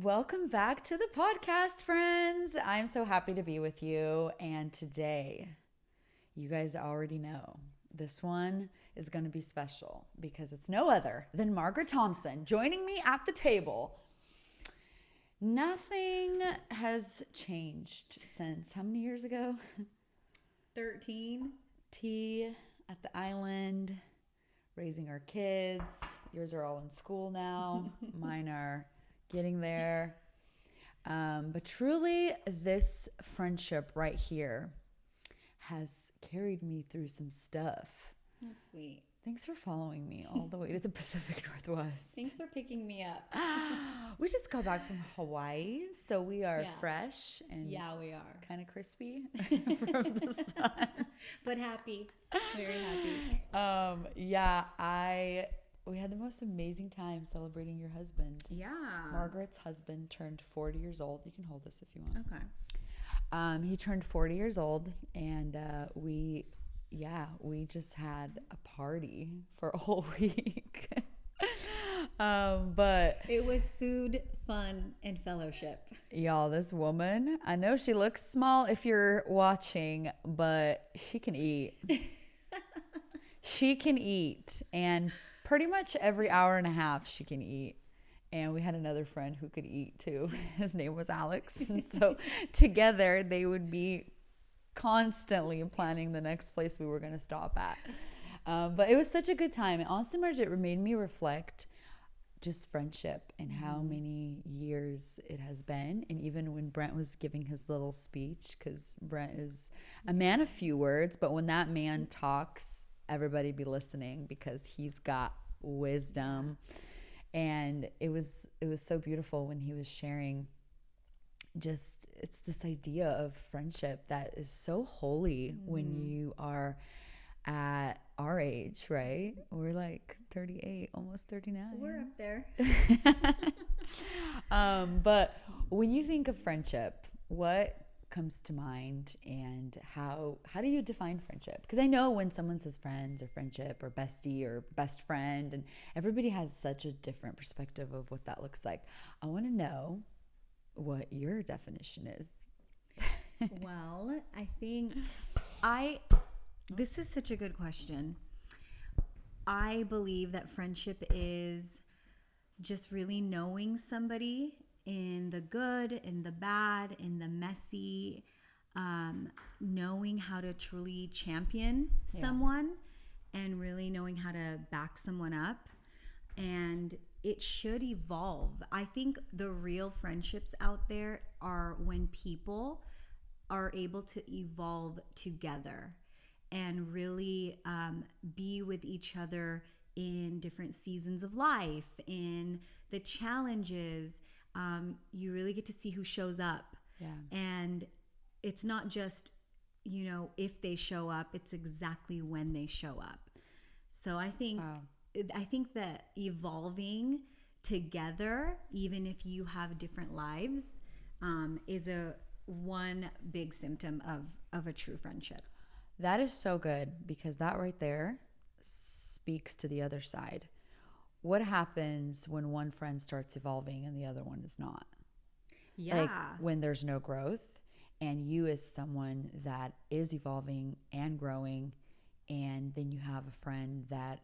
Welcome back to the podcast, friends. I'm so happy to be with you. And today, you guys already know this one is going to be special because it's no other than Margaret Thompson joining me at the table. Nothing has changed since how many years ago? 13. Tea at the island, raising our kids. Yours are all in school now. Mine are getting there. But truly, this friendship right here has carried me through some stuff. That's sweet. Thanks for following me all the way to the Pacific Northwest. Thanks for picking me up. We just got back from Hawaii, so we are fresh and we are kind of crispy from the sun. But happy. Very happy. We had the most amazing time celebrating your husband. Yeah. Margaret's husband turned 40 years old. You can hold this if you want. Okay. He turned 40 years old, and we just had a party for a whole week. But it was food, fun, and fellowship. Y'all, this woman, I know she looks small if you're watching, but she can eat. She can eat, and pretty much every hour and a half she can eat. And we had another friend who could eat too. His name was Alex. And so together they would be constantly planning the next place we were going to stop at. But it was such a good time. And honestly, Margaret, it made me reflect just friendship and how many years it has been. And even when Brent was giving his little speech, because Brent is a man of few words, but when that man talks, everybody be listening because he's got wisdom. And it was so beautiful when he was sharing just, it's this idea of friendship that is so holy when you are at our age, right? We're like 38, almost 39. We're up there. But when you think of friendship, what comes to mind, and how do you define friendship? Because I know when someone says friends or friendship or bestie or best friend, and everybody has such a different perspective of what that looks like. I want to know what your definition is. Well, I think this is such a good question. I believe that friendship is just really knowing somebody in the good, in the bad, in the messy, knowing how to truly champion someone and really knowing how to back someone up. And it should evolve. I think the real friendships out there are when people are able to evolve together and really be with each other in different seasons of life, in the challenges. You really get to see who shows up. Yeah. And it's not just, if they show up, it's exactly when they show up. So I think that evolving together, even if you have different lives, is one big symptom of a true friendship. That is so good, because that right there speaks to the other side. What happens when one friend starts evolving and the other one is not? Yeah. Like when there's no growth, and you as someone that is evolving and growing, and then you have a friend that,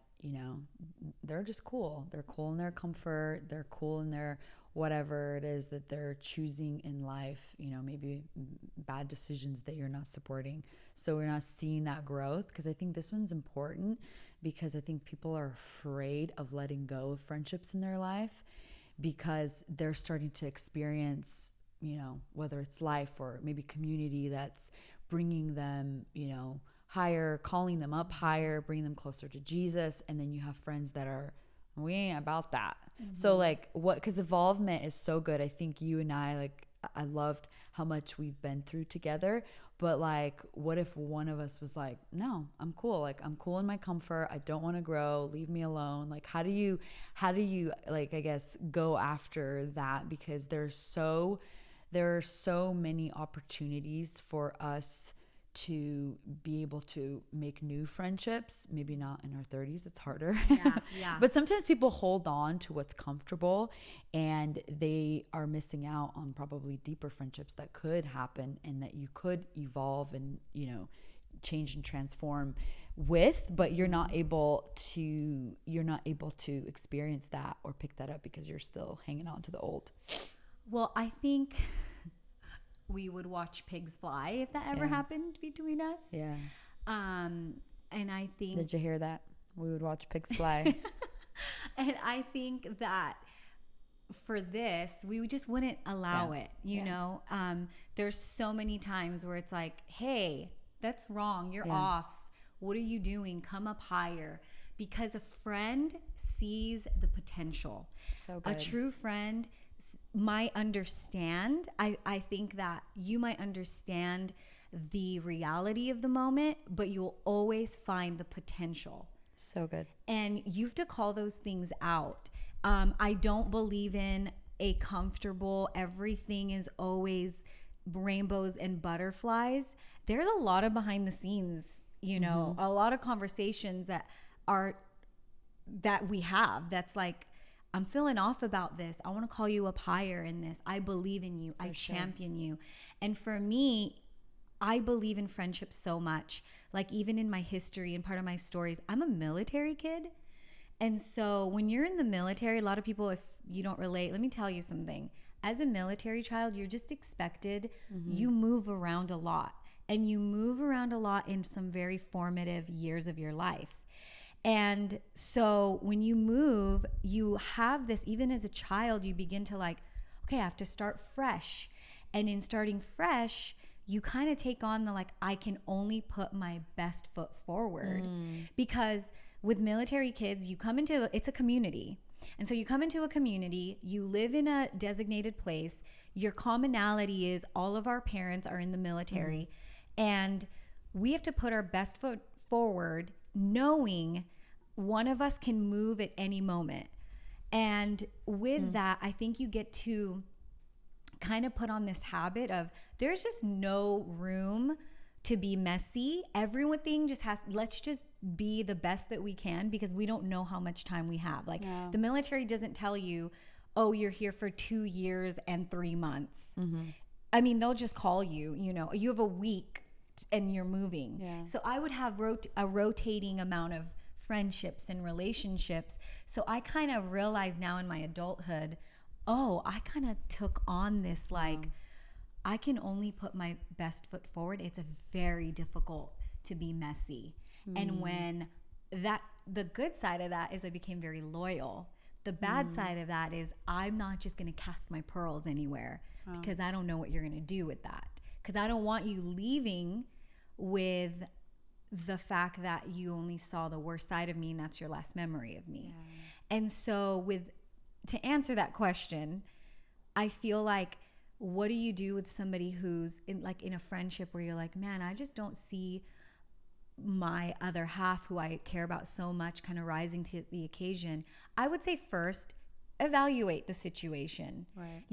they're just cool. They're cool in their comfort. They're cool in their whatever it is that they're choosing in life, maybe bad decisions that you're not supporting. So we're not seeing that growth, because I think this one's important, because I think people are afraid of letting go of friendships in their life because they're starting to experience, whether it's life or maybe community that's bringing them, higher, calling them up higher, bringing them closer to Jesus. And then you have friends that are, we ain't about that. Mm-hmm. So because involvement is so good. I think you and I loved how much we've been through together, but what if one of us was like, no, I'm cool. I'm cool in my comfort. I don't want to grow. Leave me alone. How do you I guess go after that? Because there are so many opportunities for us to be able to make new friendships. Maybe not in our 30s, it's harder. Yeah. But sometimes people hold on to what's comfortable, and they are missing out on probably deeper friendships that could happen and that you could evolve and, change and transform with, but you're not able to experience that or pick that up because you're still hanging on to the old. Well, I think we would watch pigs fly if that ever happened between us. Yeah. And I think... Did you hear that? We would watch pigs fly. And I think that for this, we just wouldn't allow it, you know? There's so many times where it's like, hey, that's wrong. You're off. What are you doing? Come up higher. Because a friend sees the potential. So good. A true friend might understand. I think that you might understand the reality of the moment, but you'll always find the potential. So good. And you have to call those things out. I don't believe in a comfortable, everything is always rainbows and butterflies. There's a lot of behind the scenes, a lot of conversations that we have that's like, I'm feeling off about this. I want to call you up higher in this. I believe in you. I champion you. And for me, I believe in friendship so much. Like even in my history and part of my stories, I'm a military kid. And so when you're in the military, a lot of people, if you don't relate, let me tell you something. As a military child, you're just expected. You move around a lot. And you move around a lot in some very formative years of your life. And so when you move, you have this, even as a child, you begin to like, okay, I have to start fresh. And in starting fresh, you kind of take on the like, I can only put my best foot forward. Because with military kids, it's a community. And so you come into a community, you live in a designated place. Your commonality is all of our parents are in the military. And we have to put our best foot forward, knowing one of us can move at any moment. And with that, I think you get to kind of put on this habit of there's just no room to be messy. Everything just let's just be the best that we can because we don't know how much time we have. Like the military doesn't tell you, oh, you're here for 2 years and 3 months. I mean, they'll just call you, you have a week and you're moving. Yeah. So I would have a rotating amount of friendships and relationships. So I kind of realize now in my adulthood, I kind of took on this, like, I can only put my best foot forward. It's very difficult to be messy. And when the good side of that is I became very loyal. The bad side of that is I'm not just going to cast my pearls anywhere because I don't know what you're going to do with that. Because I don't want you leaving with the fact that you only saw the worst side of me and that's your last memory of me. Yeah. And so to answer that question, I feel like, what do you do with somebody who's in a friendship where you're like, man, I just don't see my other half who I care about so much kind of rising to the occasion? I would say first, evaluate the situation. Right.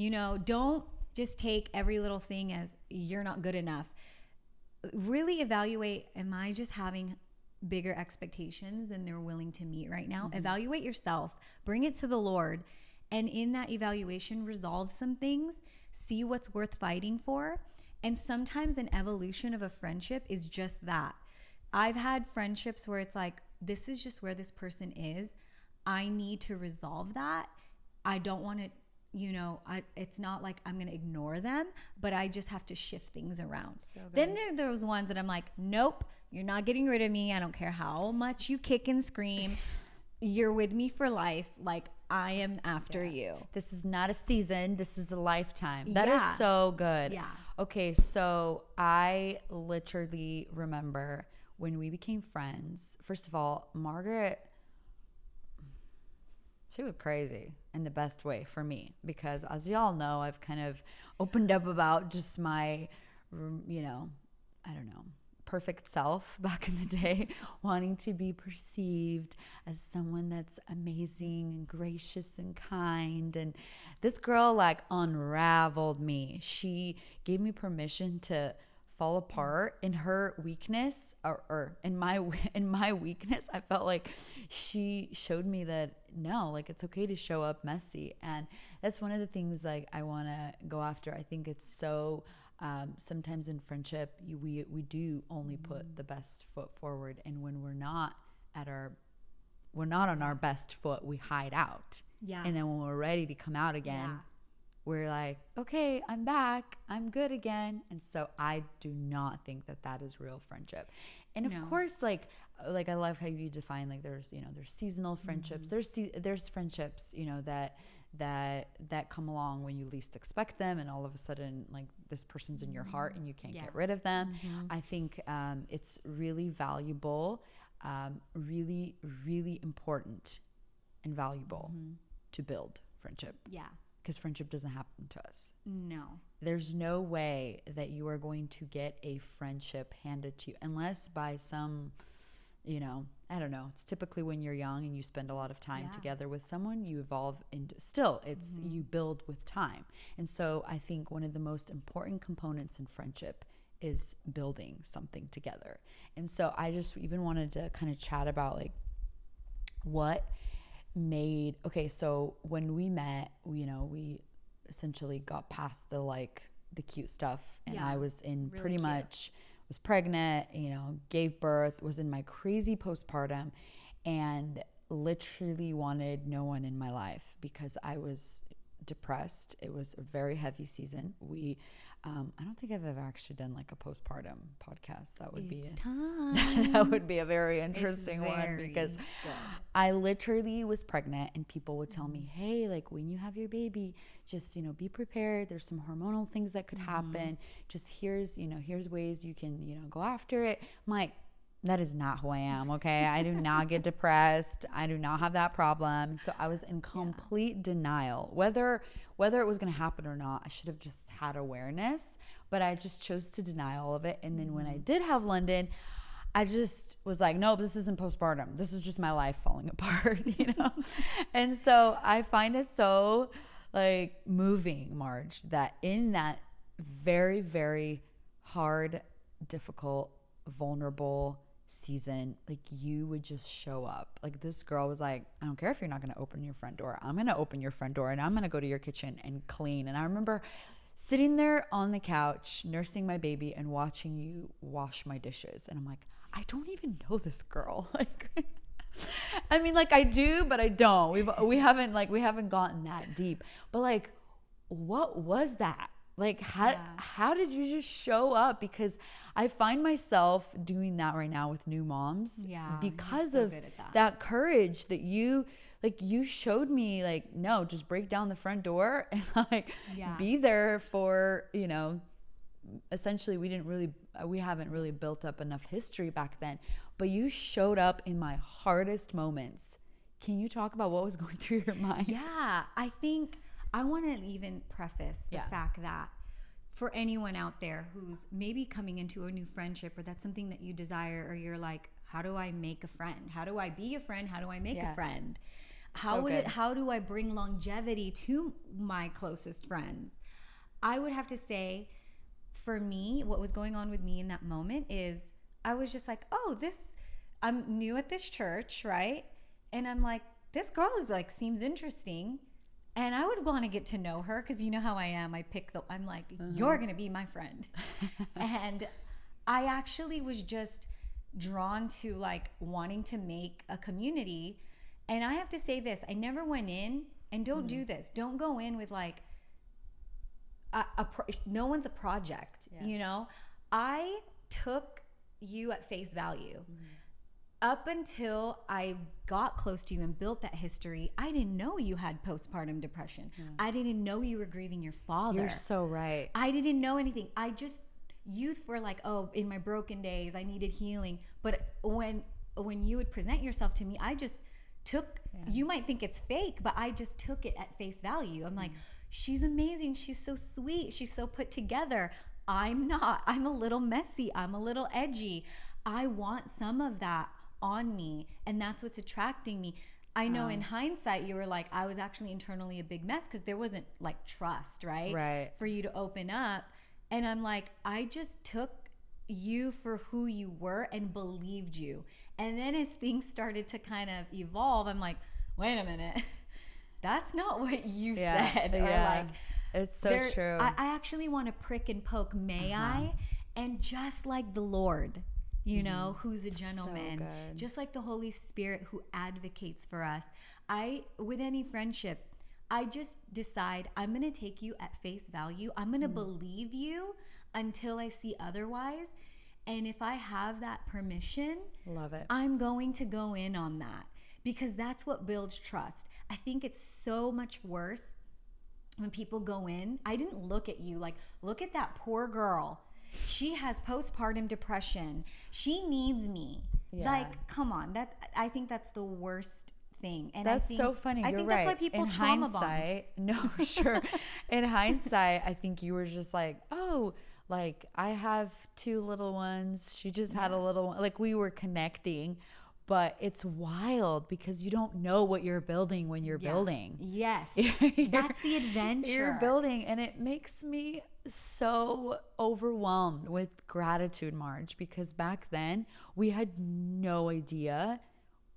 Don't just take every little thing as you're not good enough. Really evaluate, am I just having bigger expectations than they're willing to meet right now? Evaluate yourself, bring it to the Lord, and in that evaluation, resolve some things, see what's worth fighting for. And sometimes an evolution of a friendship is just that. I've had friendships where it's like, this is just where this person is. I need to resolve that. I don't want to, it's not like I'm going to ignore them, but I just have to shift things around. So then there are those ones that I'm like, nope, you're not getting rid of me. I don't care how much you kick and scream. You're with me for life. Like, I am after you. This is not a season. This is a lifetime. That is so good. Yeah. Okay, so I literally remember when we became friends. First of all, Margaret, she was crazy in the best way for me because, as y'all know, I've kind of opened up about just my, I don't know, perfect self back in the day, wanting to be perceived as someone that's amazing and gracious and kind. And this girl unraveled me. She gave me permission to fall apart in her weakness, or in my weakness. I felt like she showed me that no, like it's okay to show up messy. And that's one of the things like I want to go after. I think it's so sometimes in friendship we do only put the best foot forward, and when we're not on our best foot, we hide out. Yeah. And then when we're ready to come out again, we're like, okay, I'm back. I'm good again. And so I do not think that that is real friendship. And of course, like I love how you define, like there's seasonal friendships. There's friendships, that come along when you least expect them, and all of a sudden like this person's in your heart and you can't get rid of them. I think it's really valuable, really, really important and valuable to build friendship. Yeah. Because friendship doesn't happen to us. No. There's no way that you are going to get a friendship handed to you unless by some, I don't know. It's typically when you're young and you spend a lot of time together with someone, you evolve into, still, it's you build with time. And so I think one of the most important components in friendship is building something together. And so I just even wanted to kind of chat about like what made, so when we met, we essentially got past the cute stuff, and I was in really pretty much was pregnant, gave birth, was in my crazy postpartum, and literally wanted no one in my life because I was depressed. It was a very heavy season. I don't think I've ever actually done like a postpartum podcast. That would that would be a very interesting one, because I literally was pregnant and people would tell me, hey, like when you have your baby, just, be prepared. There's some hormonal things that could happen. Just here's ways you can, go after it. I'm like, that is not who I am. Okay. I do not get depressed. I do not have that problem. So I was in complete denial, whether it was going to happen or not. I should have just had awareness, but I just chose to deny all of it. And then when I did have London, I just was like, nope, this isn't postpartum. This is just my life falling apart, And so I find it so like moving, Marge, that in that very, very hard, difficult, vulnerable season, like you would just show up. Like this girl was like, I don't care if you're not going to open your front door. I'm going to open your front door and I'm going to go to your kitchen and clean. And I remember sitting there on the couch, nursing my baby and watching you wash my dishes. And I'm like, I don't even know this girl. Like, I mean, like I do, but I don't. We haven't gotten that deep. But like, what was that? Like, how did you just show up? Because I find myself doing that right now with new moms. Yeah, because of that courage that you showed me, like, no, just break down the front door and like be there for, essentially we haven't really built up enough history back then, but you showed up in my hardest moments. Can you talk about what was going through your mind? Yeah, I think I want to even preface the fact that for anyone out there who's maybe coming into a new friendship, or that's something that you desire, or you're like, how do I make a friend? How do I be a friend? How do I make a friend? How do I bring longevity to my closest friends? I would have to say, for me, what was going on with me in that moment is I was just like, I'm new at this church, right? And I'm like, this girl is like, seems interesting. And I would want to get to know her because you know how I am. I'm like, you're going to be my friend. And I actually was just drawn to like wanting to make a community. And I have to say this, I never went in, and don't do this. Don't go in with like, no one's a project, I took you at face value. Up until I got close to you and built that history, I didn't know you had postpartum depression. I didn't know you were grieving your father. You're so right. I didn't know anything. Youth were like, in my broken days, I needed healing. But when you would present yourself to me, I just took, you might think it's fake, but I just took it at face value. I'm like, she's amazing. She's so sweet. She's so put together. I'm not. I'm a little messy. I'm a little edgy. I want some of that on me, and that's what's attracting me. I know in hindsight you were like, I was actually internally a big mess because there wasn't like trust, right? For you to open up. And I'm like, I just took you for who you were and believed you. And then as things started to kind of evolve, I'm like, wait a minute, that's not what you said. Or like, it's so true. I actually want to prick and poke, may I? And just like the Lord, you know, who's a gentleman, so just like the Holy Spirit who advocates for us. With any friendship, I just decide I'm going to take you at face value. I'm going to believe you until I see otherwise. And if I have that permission, love it. I'm going to go in on that, because that's what builds trust. I think it's so much worse when people go in. I didn't look at you like, look at that poor girl. She has postpartum depression. She needs me. Yeah. Like, come on. I think that's the worst thing. And that's so funny. I You're think right. that's why people in trauma bond. hindsight, no, sure. In hindsight, I think you were just like, oh, like I have 2 little ones. She just had a little one. Like we were connecting, but it's wild because you don't know what you're building when you're building. Yes. That's the adventure. You're building, and it makes me so overwhelmed with gratitude, Marge, because back then we had no idea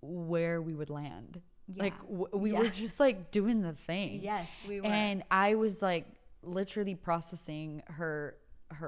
where we would land. Yeah. Like we were just like doing the thing. Yes, we were. And I was like literally processing her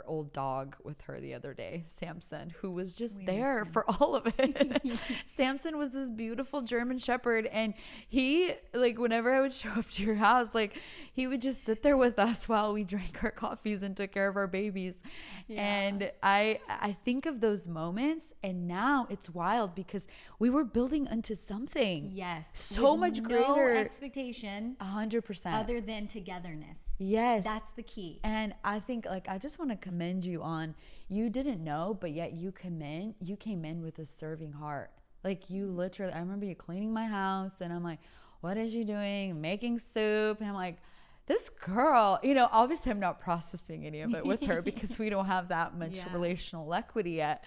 old dog with her the other day, Samson, who was just there for all of it. Samson was this beautiful German Shepherd, and he, like, whenever I would show up to your house, like, he would just sit there with us while we drank our coffees and took care of our babies. And I think of those moments, and now it's wild because we were building into something. Yes. So much greater. No expectation. 100%. Other than togetherness. Yes. That's the key. And I think, like, I just want to commend you on, you didn't know, but yet you came in with a serving heart. Like, you literally, I remember you cleaning my house, and I'm like, what is she doing? Making soup. And I'm like, this girl, you know, obviously I'm not processing any of it with her because we don't have that much relational equity yet.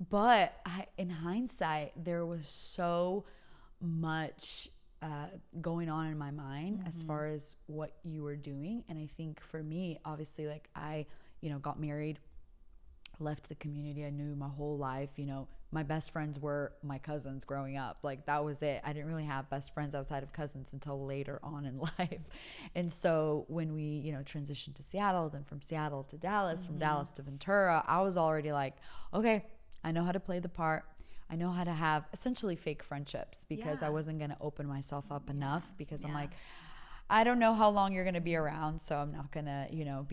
But in hindsight, there was so much going on in my mind as far as what you were doing. And I think for me, obviously, like I, you know, got married, left the community I knew my whole life. You know, my best friends were my cousins growing up. Like that was it. I didn't really have best friends outside of cousins until later on in life. And so when we, you know, transitioned to Seattle, then from Seattle to Dallas, from Dallas to Ventura, I was already like, okay, I know how to play the part. I know how to have essentially fake friendships because I wasn't going to open myself up enough because I'm like, I don't know how long you're going to be around. So I'm not going to, you know,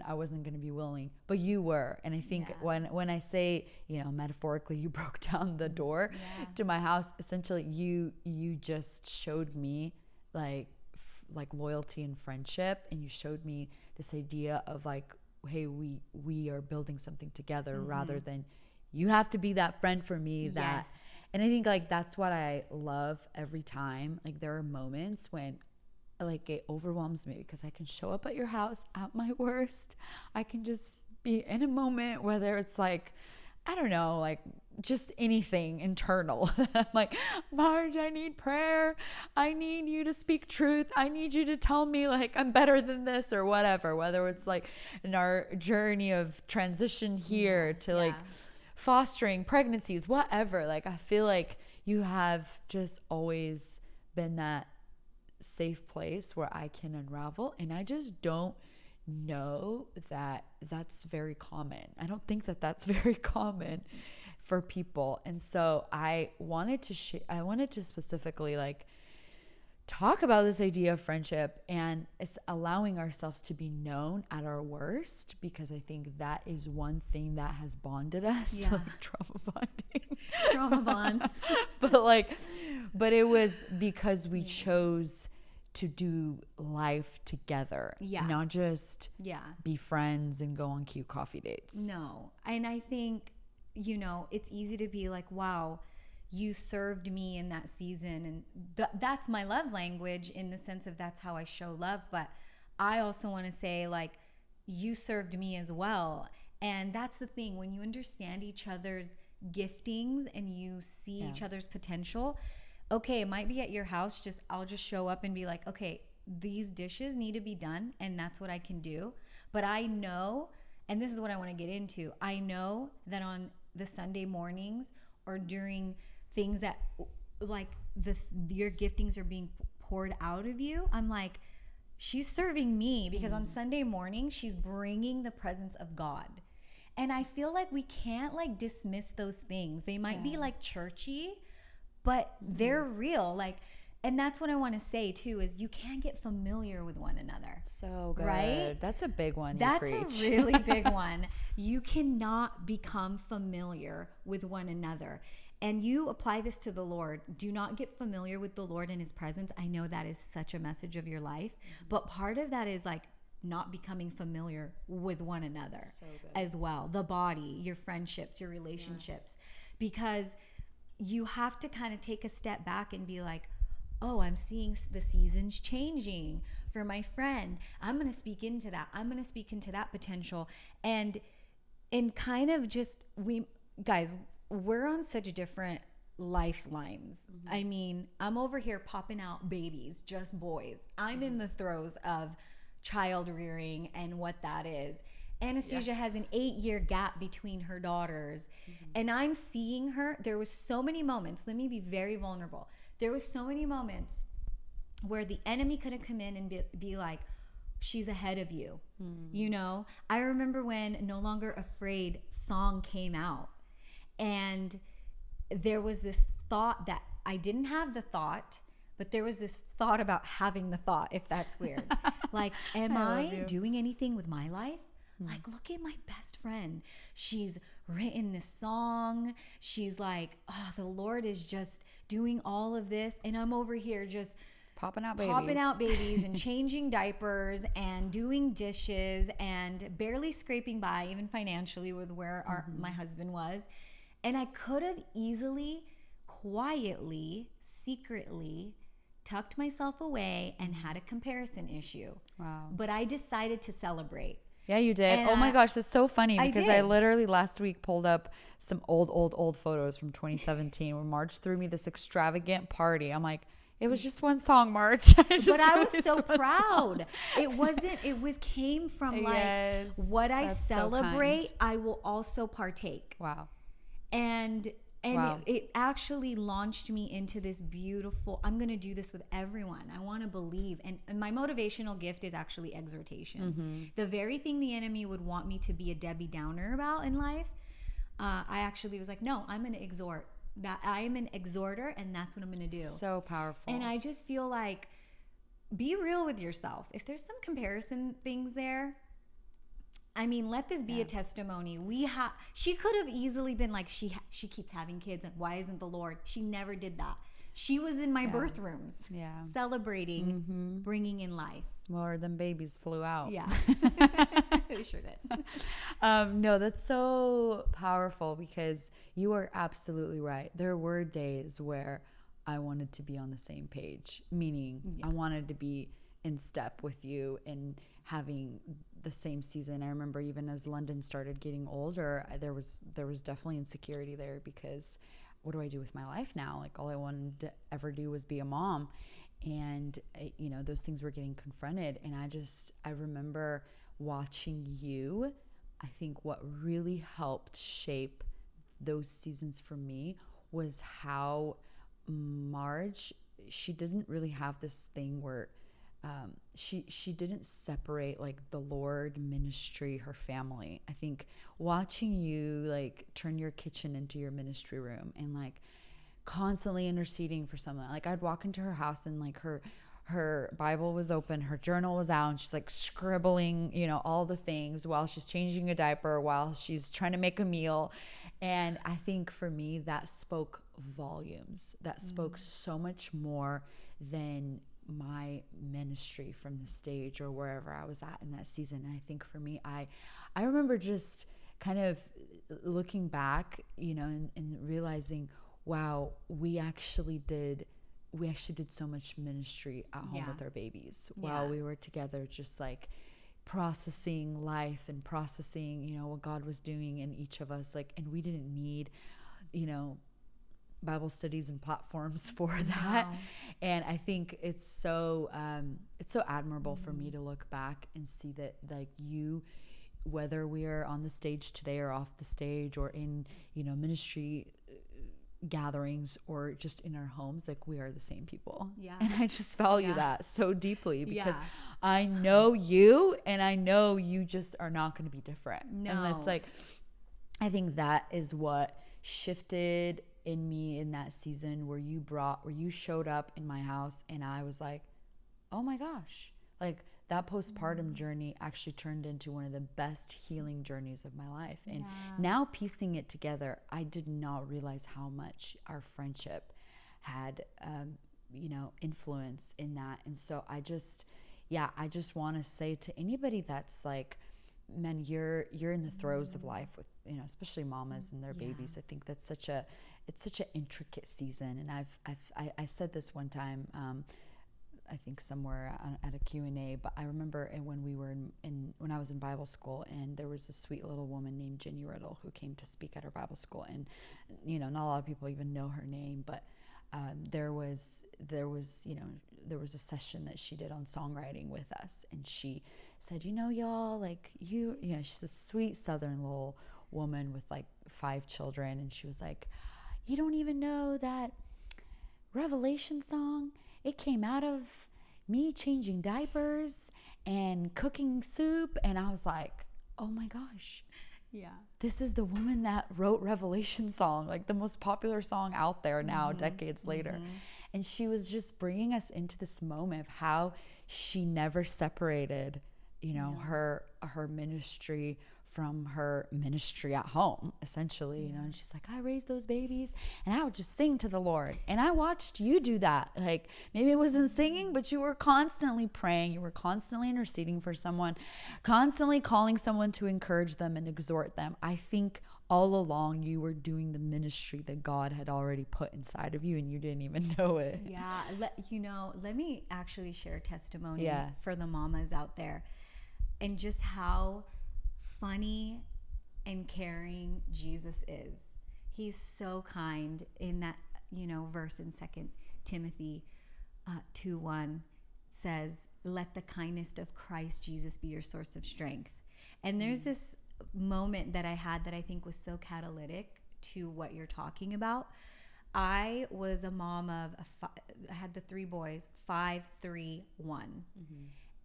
I wasn't going to be willing, but you were. And I think when I say, you know, metaphorically, you broke down the door to my house, essentially you just showed me like loyalty and friendship. And you showed me this idea of like, hey, we are building something together rather than you have to be that friend for me that, and I think like that's what I love every time. Like there are moments when like it overwhelms me because I can show up at your house at my worst. I can just be in a moment, whether it's like, I don't know, like just anything internal. I'm like, Marge, I need prayer. I need you to speak truth. I need you to tell me like I'm better than this or whatever, whether it's like in our journey of transition here to like fostering pregnancies, whatever. Like I feel like you have just always been that safe place where I can unravel, and I just don't know that that's very common. I don't think that that's very common for people. And so I wanted to specifically like talk about this idea of friendship and it's allowing ourselves to be known at our worst, because I think that is one thing that has bonded us, like trauma bonds. but it was because we chose to do life together, not just be friends and go on cute coffee dates. No. And I think, you know, it's easy to be like, wow, you served me in that season, and that's my love language in the sense of that's how I show love. But I also want to say like, you served me as well. And that's the thing, when you understand each other's giftings and you see each other's potential. Okay, it might be at your house, I'll just show up and be like, okay, these dishes need to be done, and that's what I can do. But I know and this is what I want to get into. I know that on the Sunday mornings or during things that like your giftings are being poured out of you, I'm like, she's serving me, because on Sunday morning she's bringing the presence of God. And I feel like we can't like dismiss those things. They might be like churchy, but they're real. Like, and that's what I want to say too, is you can get familiar with one another. So good. Right? That's a big one. That's a really big one. You cannot become familiar with one another. And you apply this to the Lord. Do not get familiar with the Lord and his presence. I know that is such a message of your life, but part of that is like not becoming familiar with one another as well. The body, your friendships, your relationships, because you have to kind of take a step back and be like, oh, I'm seeing the seasons changing for my friend. I'm going to speak into that. I'm going to speak into that potential. And kind of just, we're on such different lifelines. I mean, I'm over here popping out babies, just boys. I'm in the throes of child rearing and what that is. Anastasia has an 8-year gap between her daughters. And I'm seeing her. There was so many moments. Let me be very vulnerable. There was so many moments where the enemy could have come in and be like, she's ahead of you. You know, I remember when No Longer Afraid song came out, and there was this thought that I didn't have the thought, but there was this thought about having the thought, if that's weird. Like, am I doing anything with my life? Like, look at my best friend. She's written this song. She's like, oh, the Lord is just doing all of this. And I'm over here just popping out babies and changing diapers and doing dishes and barely scraping by, even financially, with where my husband was. And I could have easily, quietly, secretly tucked myself away and had a comparison issue. Wow. But I decided to celebrate. Yeah, you did. And oh my gosh, that's so funny, because I literally last week pulled up some old photos from 2017 where Marge threw me this extravagant party. I'm like, it was just one song, Marge. But I was so proud. It came from like, what I celebrate, so I will also partake. Wow. And it actually launched me into this beautiful, I'm going to do this with everyone. I want to believe. And my motivational gift is actually exhortation. The very thing the enemy would want me to be a Debbie Downer about in life, I actually was like, no, I'm going to exhort. That I am an exhorter, and that's what I'm going to do. So powerful. And I just feel like, be real with yourself. If there's some comparison things there, I mean, let this be a testimony. She could have easily been like, she keeps having kids, and why isn't the Lord? She never did that. She was in my birth rooms, celebrating, bringing in life. More than babies flew out. Yeah, they sure did. No, that's so powerful, because you are absolutely right. There were days where I wanted to be on the same page, meaning I wanted to be in step with you and having the same season. I remember even as London started getting older, there was definitely insecurity there, because what do I do with my life now? Like, all I wanted to ever do was be a mom. And, you know, those things were getting confronted. And I remember watching you. I think what really helped shape those seasons for me was how Marge, she didn't really have this thing where she didn't separate like the Lord, ministry, her family. I think watching you like turn your kitchen into your ministry room and like constantly interceding for someone. Like, I'd walk into her house and like her Bible was open, her journal was out, and she's like scribbling, you know, all the things while she's changing a diaper, while she's trying to make a meal. And I think for me, that spoke volumes. That spoke so much more than my ministry from the stage or wherever I was at in that season. And I think for me, I remember just kind of looking back, you know, and realizing, wow, we actually did so much ministry at home with our babies while we were together, just like processing life and processing, you know, what God was doing in each of us. Like, and we didn't need, you know, Bible studies and platforms for that. Wow. And I think it's so admirable for me to look back and see that like you whether we are on the stage today or off the stage or in, ministry gatherings or just in our homes, like we are the same people. Yeah. And I just value that so deeply because Yeah. I know you and I know you just are not going to be different. No. And that's like, I think that is what shifted in me in that season where you showed up in my house and I was like, oh my gosh, like that postpartum journey actually turned into one of the best healing journeys of my life. And now piecing it together, I did not realize how much our friendship had, influence in that. And so I just want to say to anybody that's like, man, you're in the throes of life with, especially mamas and their babies. I think that's such an intricate season. And I said this one time, I think somewhere at a Q&A, but I remember when we were when I was in Bible school, and there was a sweet little woman named Jenny Riddle who came to speak at our Bible school, and not a lot of people even know her name, but there was a session that she did on songwriting with us, and she said, y'all, like she's a sweet Southern little woman with like 5 children, and she was like, you don't even know that Revelation song, it came out of me changing diapers and cooking soup. And I was like, oh my gosh. Yeah. This is the woman that wrote Revelation song, like the most popular song out there now, decades later. And she was just bringing us into this moment of how she never separated, her ministry from her ministry at home, essentially, and she's like, I raised those babies and I would just sing to the Lord. And I watched you do that. Like, maybe it wasn't singing, but you were constantly praying. You were constantly interceding for someone, constantly calling someone to encourage them and exhort them. I think all along you were doing the ministry that God had already put inside of you and you didn't even know it. Yeah. Let me actually share a testimony for the mamas out there, and just how funny and caring Jesus is. He's so kind. In that, verse in 2 Timothy 2:1 says, let the kindness of Christ Jesus be your source of strength. And there's this moment that I had that I think was so catalytic to what you're talking about. I was a mom of I had the 3 boys, 5, 3, 1.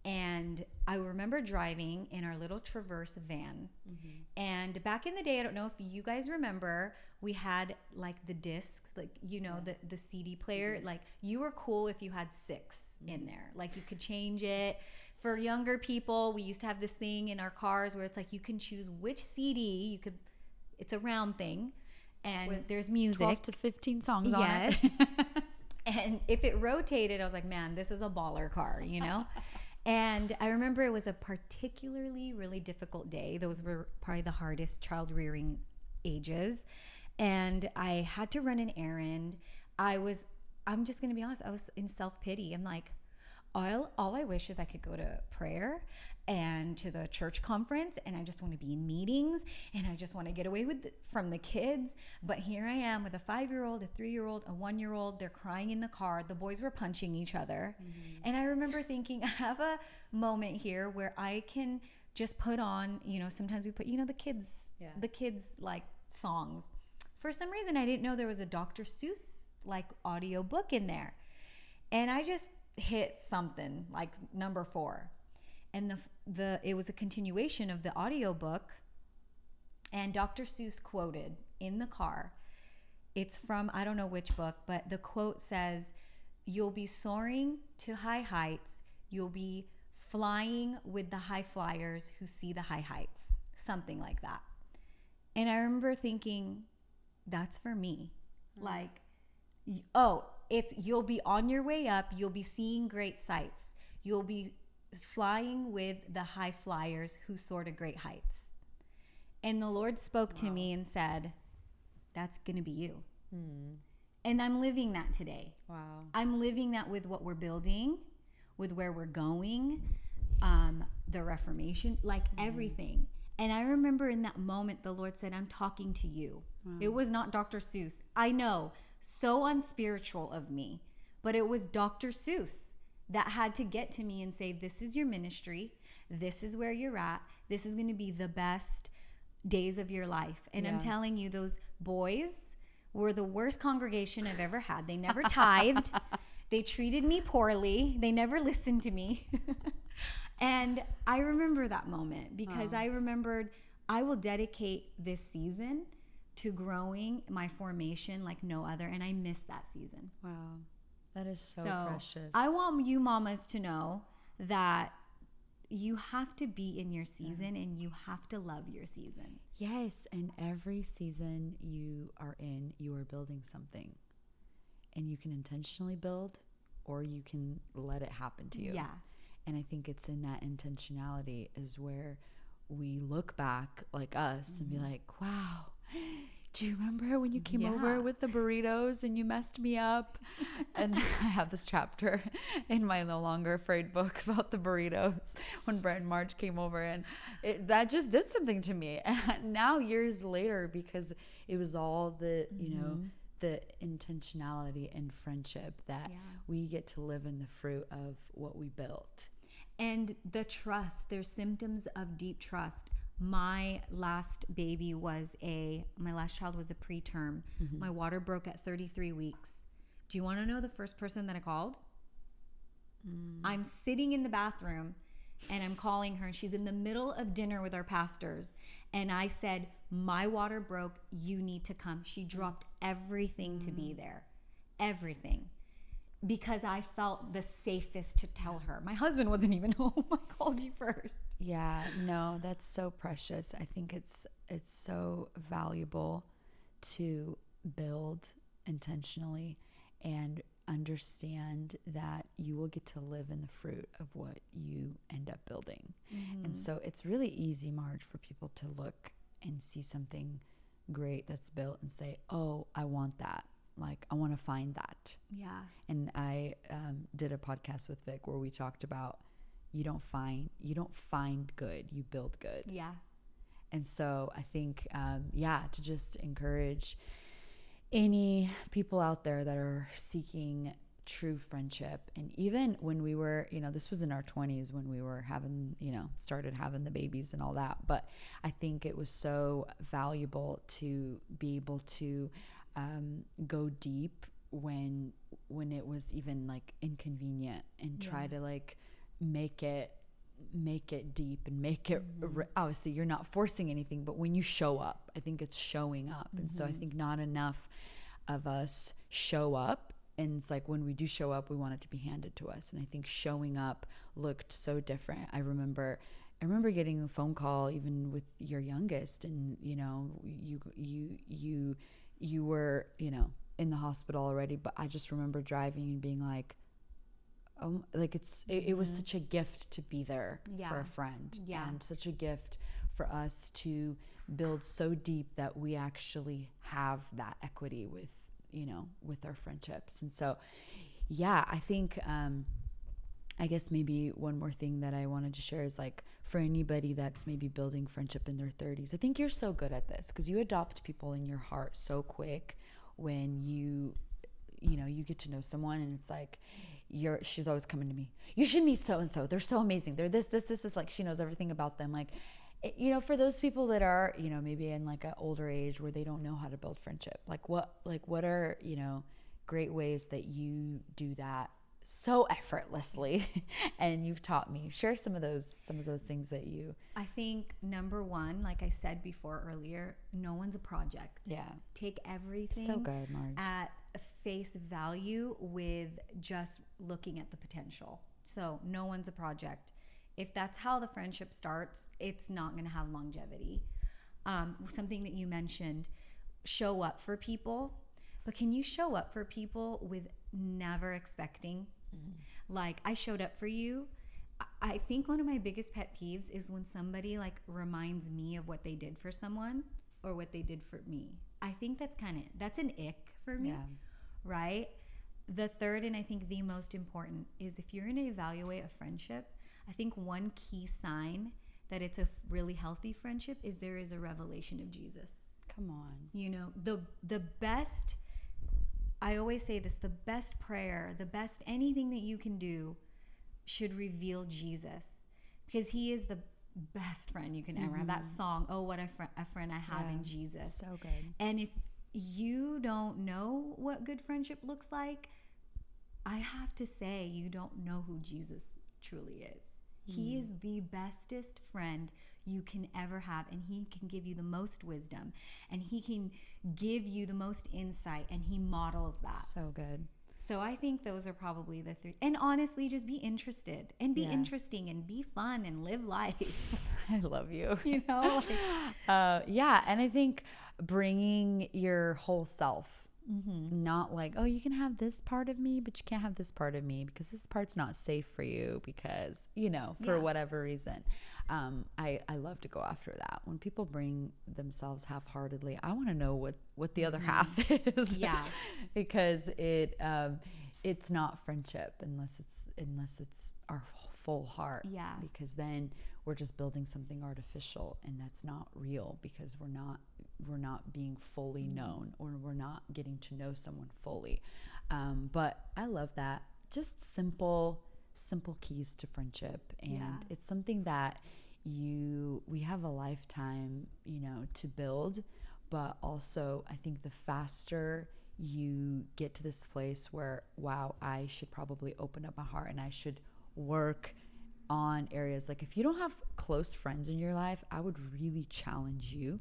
And I remember driving in our little Traverse van. And back in the day, I don't know if you guys remember, we had like the discs, like, the CD player. CDs. Like, you were cool if you had 6 in there. Like, you could change it. For younger people, we used to have this thing in our cars where it's like you can choose which CD it's a round thing. And with there's music. 12 to 15 songs on it. And if it rotated, I was like, man, this is a baller car, And I remember it was a particularly really difficult day. Those were probably the hardest child rearing ages. And I had to run an errand. I'm just going to be honest, I was in self-pity. I'm like, all I wish is I could go to prayer and to the church conference, and I just want to be in meetings, and I just want to get away from the kids. But here I am with a 5-year-old, a 3-year-old, a 1-year-old. They're crying in the car. The boys were punching each other. And I remember thinking, I have a moment here where I can just put on, sometimes we put, the kids like songs. For some reason, I didn't know there was a Dr. Seuss like audio book in there. And I just hit something like number 4. And it was a continuation of the audiobook, and Dr. Seuss quoted in the car. It's from, I don't know which book, but the quote says, you'll be soaring to high heights. You'll be flying with the high flyers who see the high heights. Something like that. And I remember thinking, that's for me. Like, you'll be on your way up. You'll be seeing great sights. You'll be flying with the high flyers who soar to great heights. And the Lord spoke to me and said, that's going to be you. And I'm living that today. Wow. I'm living that with what we're building, with where we're going, the Reformation, like everything. And I remember in that moment, the Lord said, I'm talking to you. Wow. It was not Dr. Seuss. I know, so unspiritual of me, but it was Dr. Seuss that had to get to me and say, this is your ministry. This is where you're at. This is going to be the best days of your life. And I'm telling you, those boys were the worst congregation I've ever had. They never tithed. They treated me poorly. They never listened to me. And I remember that moment because I remembered I will dedicate this season to growing my formation like no other. And I missed that season. Wow. That is so precious. I want you mamas to know that you have to be in your season and you have to love your season. Yes. And every season you are in, you are building something. And you can intentionally build or you can let it happen to you. Yeah. And I think it's in that intentionality is where we look back like us and be like, wow, do you remember when you came over with the burritos and you messed me up? And I have this chapter in my No Longer Afraid book about the burritos when Brett and Marge came over, and that just did something to me. And now years later, because it was all the, you know, the intentionality and friendship that we get to live in the fruit of what we built. And the trust, there's symptoms of deep trust. My last child was a preterm. My water broke at 33 weeks. Do you want to know the first person that I called? I'm sitting in the bathroom and I'm calling her, and she's in the middle of dinner with our pastors. And I said, my water broke. You need to come. She dropped everything to be there. Everything. Because I felt the safest to tell her. My husband wasn't even home. I called you first. Yeah, no, that's so precious. I think it's so valuable to build intentionally and understand that you will get to live in the fruit of what you end up building. And so it's really easy, Marge, for people to look and see something great that's built and say, oh, I want that. Like, I want to find that. Yeah. And I did a podcast with Vic where we talked about you don't find good, you build good. Yeah. And so I think, to just encourage any people out there that are seeking true friendship. And even when we were, this was in our 20s when we were having, started having the babies and all that. But I think it was so valuable to be able to go deep when it was even like inconvenient and try to like make it deep and make it obviously you're not forcing anything, but when you show up, I think it's showing up. And so I think not enough of us show up, and it's like when we do show up, we want it to be handed to us. And I think showing up looked so different. I remember getting a phone call even with your youngest, and you were, in the hospital already, but I just remember driving and being like, oh, like it was such a gift to be there for a friend, and such a gift for us to build so deep that we actually have that equity with, with our friendships. And so, I think, I guess maybe one more thing that I wanted to share is like for anybody that's maybe building friendship in their 30s, I think you're so good at this because you adopt people in your heart so quick when you get to know someone, and it's like she's always coming to me, you should meet so-and-so. They're so amazing. They're this is like, she knows everything about them. Like, for those people that are, maybe in like an older age where they don't know how to build friendship, like what are, great ways that you do that so effortlessly and you've taught me. Share some of those things that you. I think number one, like I said before earlier, no one's a project. Yeah. Take everything so good, Marge. at face value with just looking at the potential. So no one's a project. If that's how the friendship starts, it's not going to have longevity. Something that you mentioned, show up for people. But can you show up for people with never expecting? Like, I showed up for you. I think one of my biggest pet peeves is when somebody like reminds me of what they did for someone or what they did for me. I think that's an ick for me, right? The third, and I think the most important, is if you're going to evaluate a friendship, I think one key sign that it's a really healthy friendship is there is a revelation of Jesus. Come on. The best, I always say this, the best prayer, the best anything that you can do should reveal Jesus. because he is the best friend you can ever have. That song, oh, what a friend I have in Jesus. So good. And if you don't know what good friendship looks like, I have to say, you don't know who Jesus truly is. He is the bestest friend you can ever have, and he can give you the most wisdom, and he can give you the most insight, and he models that. So good. So I think those are probably the three. And honestly, just be interested and be interesting and be fun and live life. I love you. You know? Yeah. And I think bringing your whole self, not like, oh, you can have this part of me, but you can't have this part of me because this part's not safe for you because, you know, for whatever reason. I love to go after that. When people bring themselves half-heartedly, I want to know what the other half is. Yeah. Because it's not friendship unless it's our full heart. Yeah. Because then we're just building something artificial, and that's not real because we're not being fully known, or we're not getting to know someone fully. But I love that. Just simple keys to friendship, and it's something that we have a lifetime, you know, to build. But also, I think the faster you get to this place where, wow, I should probably open up my heart and I should work on areas. Like, if you don't have close friends in your life, I would really challenge you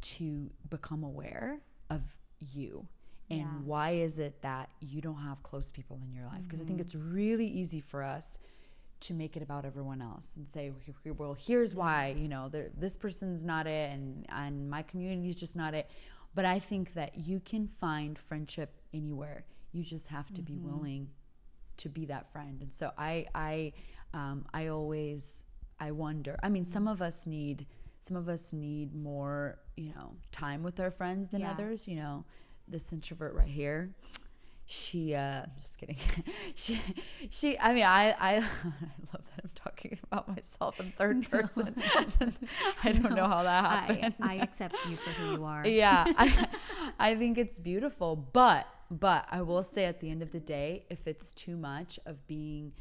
to become aware of you. And why is it that you don't have close people in your life? Because I think it's really easy for us to make it about everyone else and say, well, here's why, you know, this person's not it, and my community is just not it. But I think that you can find friendship anywhere. You just have to be willing to be that friend. And so I wonder, I mean, some of us need more, you know, time with our friends than others. You know, this introvert right here, she I'm just kidding. she I mean, I love that I'm talking about myself in third person. I don't know how that happened. I accept you for who you are. Yeah. I think it's beautiful, but I will say, at the end of the day, if it's too much of being,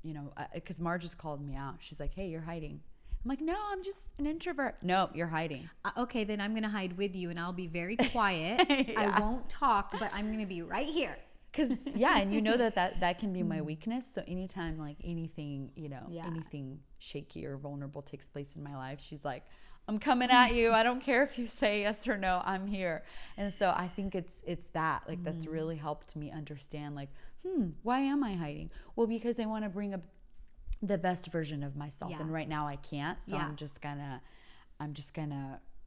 you know, because Marge just called me out. She's like, hey, you're hiding. I'm like, no, I'm just an introvert. No, you're hiding. Okay, then I'm going to hide with you, and I'll be very quiet. I won't talk, but I'm going to be right here. Because, and you know that can be my weakness. So anytime, like, anything, you know, anything shaky or vulnerable takes place in my life, she's like, I'm coming at you. I don't care if you say yes or no. I'm here. And so I think it's that, like, that's really helped me understand, like, why am I hiding? Well, because I want to bring up the best version of myself, and right now I can't. So I'm just gonna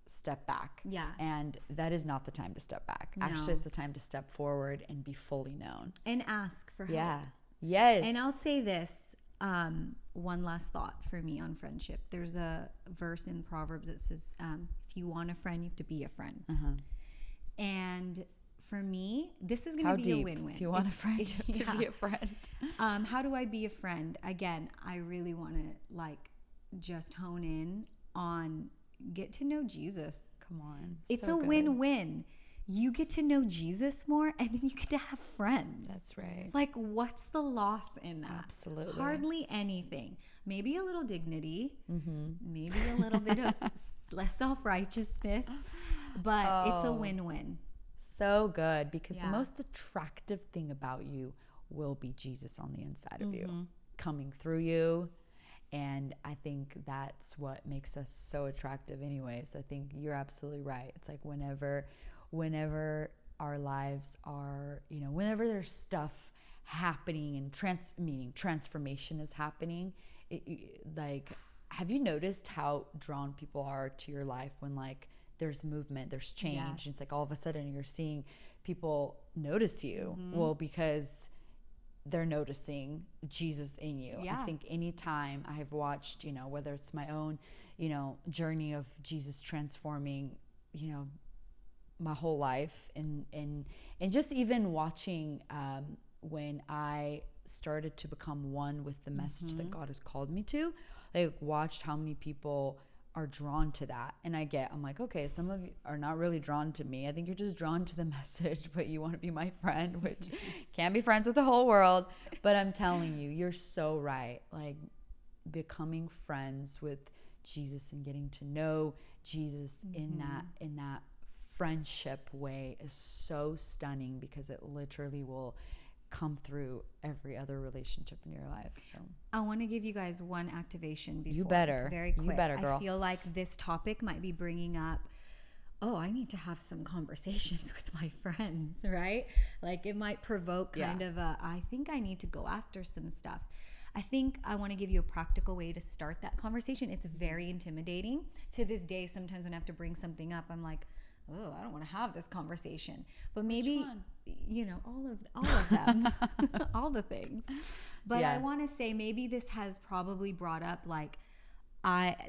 step back. Yeah. And that is not the time to step back. No. Actually, it's the time to step forward and be fully known and ask for help. Yeah. Yes. And I'll say this. One last thought for me on friendship. There's a verse in Proverbs that says, if you want a friend, you have to be a friend. And for me, this is going to be a win-win. If you want a friend, you have to be a friend. How do I be a friend? Again, I really want to, like, just hone in on get to know Jesus. Come on. It's a win-win. You get to know Jesus more, and then you get to have friends. That's right. Like, what's the loss in that? Absolutely. Hardly anything. Maybe a little dignity. Maybe a little bit of less self-righteousness. But it's a win-win. So good. Because the most attractive thing about you will be Jesus on the inside of you, coming through you. And I think that's what makes us so attractive anyway. So I think you're absolutely right. It's like whenever our lives are, you know, whenever there's stuff happening and transformation is happening, like, have you noticed how drawn people are to your life when, like, there's movement, there's change, and it's like all of a sudden you're seeing people notice you? Well, because they're noticing Jesus in you. I think anytime I have watched, you know, whether it's my own, you know, journey of Jesus transforming, you know, my whole life, and just even watching when I started to become one with the message that God has called me to, like, watched how many people are drawn to that. And I'm like, okay, some of you are not really drawn to me. I think you're just drawn to the message, but you want to be my friend, which can't be friends with the whole world. But I'm telling you, you're so right. Like, becoming friends with Jesus and getting to know Jesus in that friendship way is so stunning, because it literally will come through every other relationship in your life. So I want to give you guys one activation before. You better. It's very quick. You better, girl. I feel like this topic might be bringing up, oh, I need to have some conversations with my friends, right? Like it might provoke kind of I think I need to go after some stuff. I think I want to give you a practical way to start that conversation. It's very intimidating. To this day, sometimes when I have to bring something up, I'm like, oh, I don't want to have this conversation. But maybe, all of them, all the things. But I want to say maybe this has probably brought up like,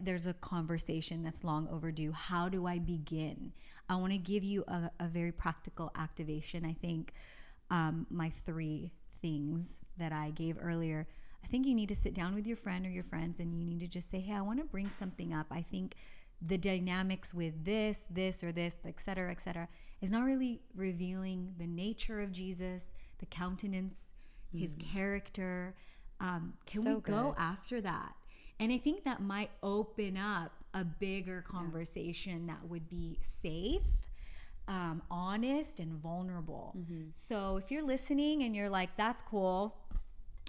there's a conversation that's long overdue. How do I begin? I want to give you a very practical activation. I think my 3 things that I gave earlier, I think you need to sit down with your friend or your friends and you need to just say, hey, I want to bring something up. I think the dynamics with this, or this, et cetera, is not really revealing the nature of Jesus, the countenance, his character. Can we go after that? And I think that might open up a bigger conversation that would be safe, honest, and vulnerable. So if you're listening and you're like, that's cool,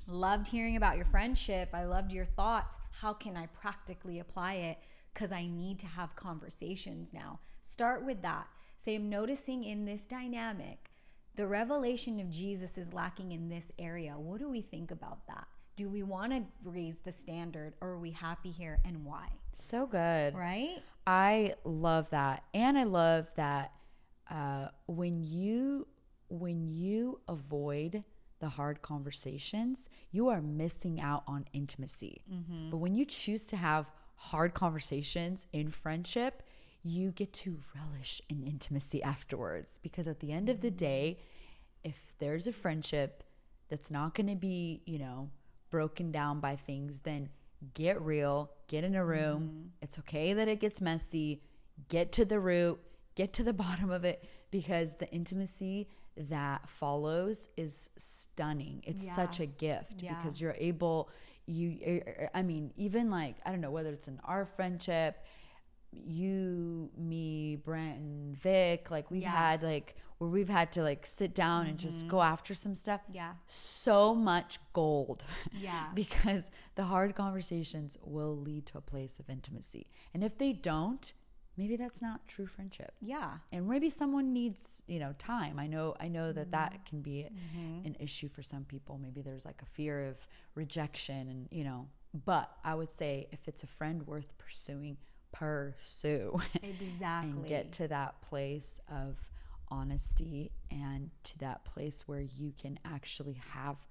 loved hearing about your friendship, I loved your thoughts, how can I practically apply it? Because I need to have conversations now. Start with that. Say, I'm noticing in this dynamic, the revelation of Jesus is lacking in this area. What do we think about that? Do we want to raise the standard, or are we happy here, and why? So good. Right? I love that. And I love that when you avoid the hard conversations, you are missing out on intimacy. But when you choose to have hard conversations in friendship, you get to relish in intimacy afterwards. Because at the end of the day, if there's a friendship that's not going to be, broken down by things, then get real, get in a room. It's okay that it gets messy. Get to the root, get to the bottom of it, because the intimacy that follows is stunning. It's such a gift because you're able, even like, I don't know, whether it's in our friendship, you, me, Brent, and Vic, like we've had like where we've had to like sit down and just go after some stuff. So much gold. Because the hard conversations will lead to a place of intimacy. And if they don't, maybe that's not true friendship. And maybe someone needs, time. I know that can be an issue for some people. Maybe there's like a fear of rejection and, but I would say if it's a friend worth pursuing, pursue. Exactly. And get to that place of honesty and to that place where you can actually have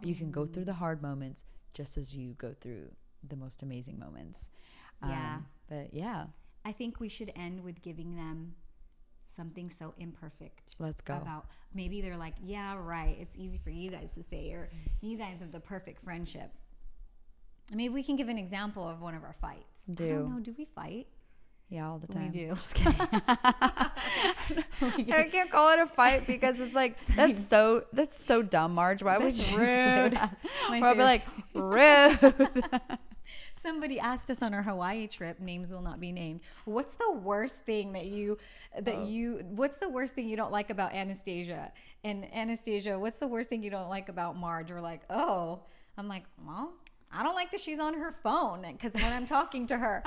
you can go through the hard moments just as you go through the most amazing moments. But I think we should end with giving them something so imperfect. Let's go. About maybe they're like, yeah, right. It's easy for you guys to say, or you guys have the perfect friendship. Maybe we can give an example of one of our fights. I don't know. Do we fight? Yeah, all the time. We do. Just kidding. I can't call it a fight because it's like that's so dumb, Marge. Why would you say that? Or I'll be like, rude. Somebody asked us on our Hawaii trip, names will not be named, what's the worst thing what's the worst thing you don't like about Anastasia? And Anastasia, what's the worst thing you don't like about Marge? We're like, oh. I'm like, well, I don't like that she's on her phone because when I'm talking to her,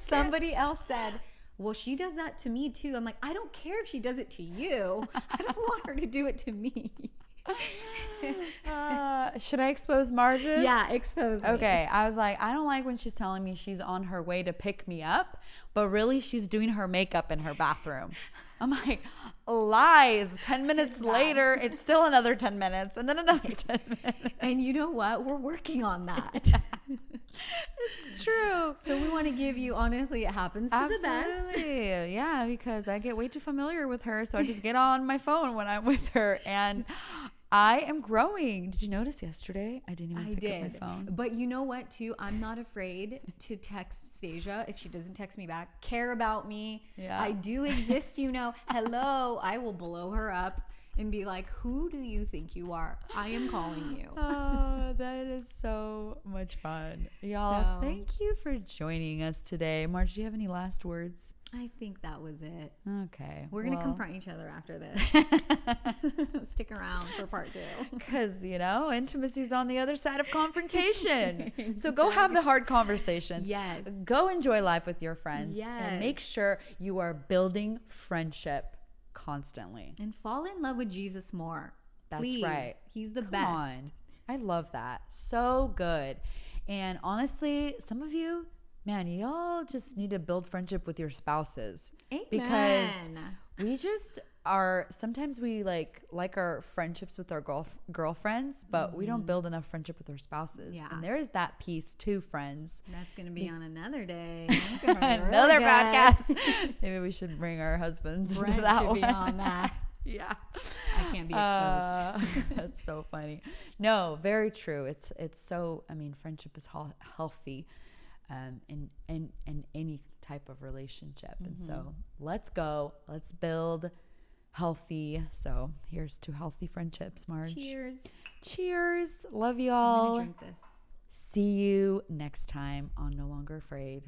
somebody else said, well, she does that to me too. I'm like, I don't care if she does it to you. I don't want her to do it to me. Should I expose Marge's? Yeah, expose me. Okay, I was like, I don't like when she's telling me she's on her way to pick me up, but really she's doing her makeup in her bathroom. I'm like, lies. 10 minutes later, it's still another 10 minutes and then another 10 minutes. And you know what? We're working on that. It's true. So we want to give you, honestly, it happens to the best. Yeah, because I get way too familiar with her. So I just get on my phone when I'm with her. And I am growing. Did you notice yesterday? I didn't even pick up my phone. But you know what, too? I'm not afraid to text Stasia if she doesn't text me back. Care about me. Yeah. I do exist, Hello. I will blow her up. and be like, who do you think you are? I am calling you. Oh, that is so much fun. Y'all, So- thank you for joining us today. Marge, do you have any last words? I think that was it. Okay. We're going to confront each other after this. Stick around for part 2. Because, intimacy's on the other side of confrontation. So go have the hard conversations. Yes. Go enjoy life with your friends. Yes. And make sure you are building friendship constantly. And fall in love with Jesus more. That's Please. right. He's the Come best. on. I love that. So good. And honestly, some of you, man, y'all just need to build friendship with your spouses. Amen. Because we just are, sometimes we like our friendships with our girlfriends, but we don't build enough friendship with our spouses. Yeah. And there is that piece too, friends. That's going to be on another day. Another podcast. Maybe we should bring our husbands Brent to that should one. be on that. Yeah. I can't be exposed. That's so funny. No, very true. It's so, friendship is healthy in any type of relationship. And so let's build healthy. So here's to healthy friendships, Marge. Cheers. Cheers. Love I'm y'all. going to drink this. See you next time on No Longer Afraid.